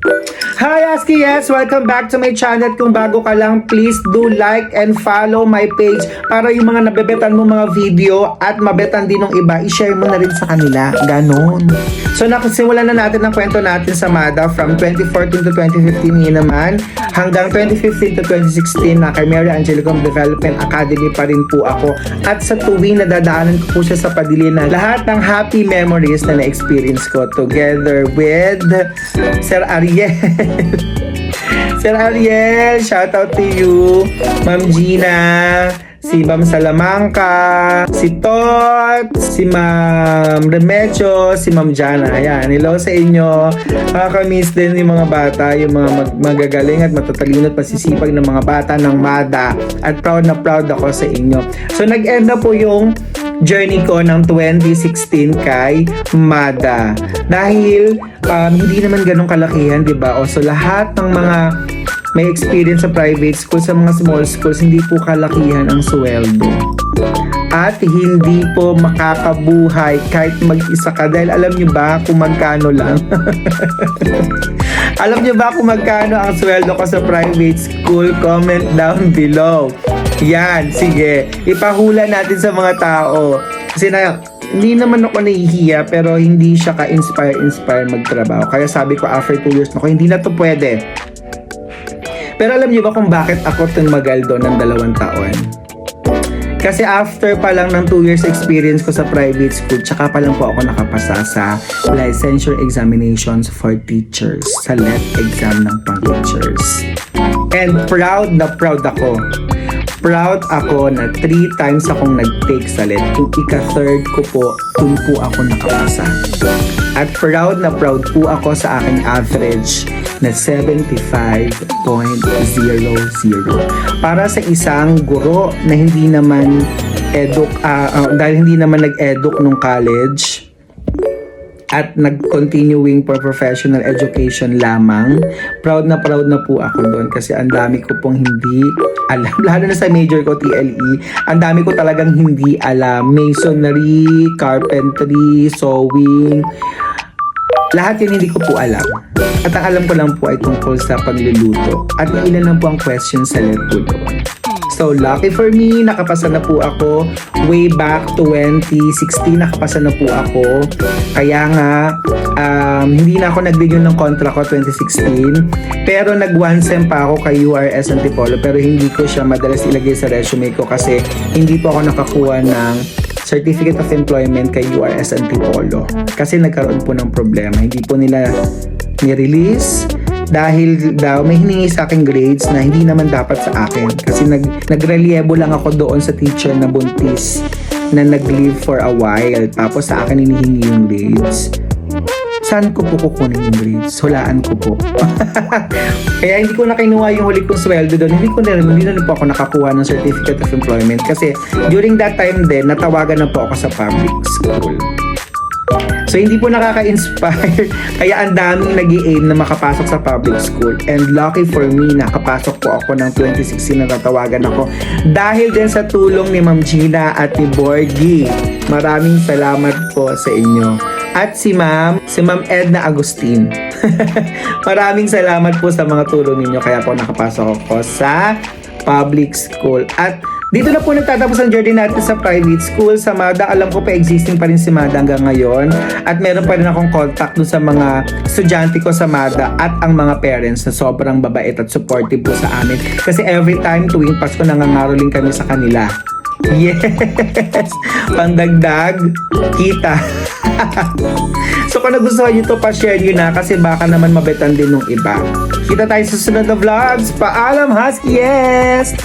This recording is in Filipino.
Hi Aski, yes! Welcome back to my channel. Kung bago ka lang, please do like and follow my page para yung mga nabebetan mo mga video at mabetan din ng iba, i-share mo na rin sa kanila. Ganon. So nakasimulan na natin ang kwento natin sa MADA from 2014 to 2015 yun naman hanggang 2015 to 2016 na kay Mary Angelicum Development Academy pa rin po ako. At sa tuwing nadadaanan ko po siya sa Padilinan, lahat ng happy memories na na-experience ko together with Sir Ariel. Sir Ariel, shout out to you. Ma'am Gina, si Ma'am Salamanca, si Tot, si Ma'am Remedyo, si Ma'am Jana. Ayan, hello sa inyo. Nakakamiss din yung mga bata, yung mga magagaling at matatalino at masisipag ng mga bata ng MADA. At proud na proud ako sa inyo. So nag-end na po yung journey ko ng 2016 kay MADA. Dahil hindi naman ganun kalakihan, di ba? O so lahat ng mga may experience sa private school, sa mga small schools, hindi po kalakihan ang sweldo. At hindi po makakabuhay kahit mag-isa ka. Dahil alam nyo ba kung magkano lang? Alam nyo ba kung magkano ang sweldo ko sa private school? Comment down below. Yan, sige. Ipahula natin sa mga tao. Kasi hindi naman ako nahihiya pero hindi siya ka-inspire magtrabaho. Kaya sabi ko after 2 years na ko, hindi na to pwede. Pero alam niyo ba kung bakit ako tumagal doon ng 2 taon? Kasi after pa lang ng 2 years experience ko sa private school, tsaka pa lang po ako nakapasa sa licensure examinations for teachers, sa LET exam ng pang-teachers. And proud na proud ako. Proud ako na 3 times akong nag-take sa LET. Yung ika-third ko po, dun po ako nakapasa. At proud na proud po ako sa aking average na 75.00. Para sa isang guro na hindi naman dahil hindi naman nag-eduk nung college at nag-continuing for professional education lamang, proud na po ako doon kasi ang dami ko pong hindi alam, lalo na sa major ko TLE, ang dami ko talagang hindi alam. Masonry, carpentry, sewing, lahat yun hindi ko po alam. At ang alam ko lang po ay tungkol sa pagluluto. At ilan lang po ang questions sa LET po doon. So, lucky for me, nakapasa na po ako. Way back 2016, nakapasa na po ako. Kaya nga, hindi na ako nag-renew ng contract ko 2016. Pero nag-one sem pa ako kay URS Antipolo. Pero hindi ko siya madalas ilagay sa resume ko kasi hindi po ako nakakuha ng Certificate of Employment kay URS Antipolo. Kasi nagkaroon po ng problema. Hindi po nila ni-release dahil daw may hiningi sa akin grades na hindi naman dapat sa akin. Kasi nagrelyebo lang ako doon sa teacher na buntis na nag-leave for a while. Tapos sa akin hinihingi yung grades. Saan ko po kukunin yung grades? Hulaan ko po. Kaya hindi ko na kinuha yung huli kong sweldo doon. Hindi na po ako nakakuha ng Certificate of Employment. Kasi during that time din, natawagan na po ako sa public school. So, hindi po nakaka-inspire. Kaya ang daming nag-i-aim na makapasok sa public school. And lucky for me, nakapasok po ako ng 2016 na natawagan ako. Dahil din sa tulong ni Ma'am Gina at ni Borgie. Maraming salamat po sa inyo. At si Ma'am Edna Agustin. Maraming salamat po sa mga tulong ninyo. Kaya po nakapasok ako sa public school. At dito na po nagtatapos ang journey natin sa private school. Sa MADA, alam ko pa existing pa rin si MADA hanggang ngayon. At meron pa rin akong contact dun sa mga estudyante ko sa MADA at ang mga parents na sobrang babait at supportive po sa amin. Kasi every time tuwing Pasko nangangaroling kami sa kanila. Yes! Pandagdag, kita. So kung nagustuhan nyo ito, pa-share nyo na kasi baka naman mabetan din ng iba. Kita tayo sa susunod na vlogs. Paalam, Husky! Yes!